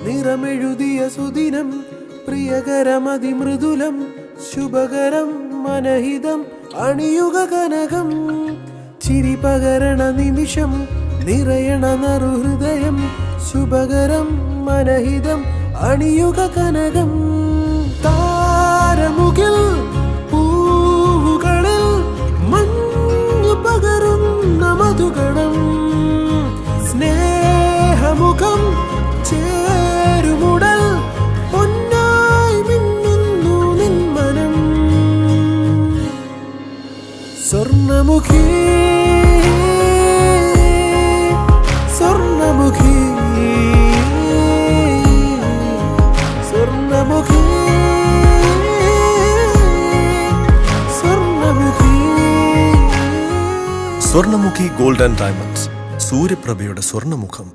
നിറമെഴുതിയ സുദിനം പ്രിയകരമതിമൃദുലം ശുഭകരം മനഹിതം അണിയുക കനകം ചിരി പകരണ നിമിഷം നിറയണ നറുഹൃദയം ശുഭകരം മനഹിതം അണിയുക കനകം താരമുകിൽ പൂവുകളിൽ മഞ്ഞു പകരുന്ന മധുകണം സ്നേഹമുഖം ചേരുമുടൽ പൊന്നായി മിന്നുന്നു നിന്മനം സ്വർണ്ണമുഖി സ്വർണ്ണമുഖി സ്വർണ്ണമുഖി സ്വർണ്ണമുഖി സ്വർണ്ണമുഖി ഗോൾഡ് ആൻഡ് ഡയമണ്ട്സ് സൂര്യപ്രഭയുടെ സ്വർണ്ണമുഖം.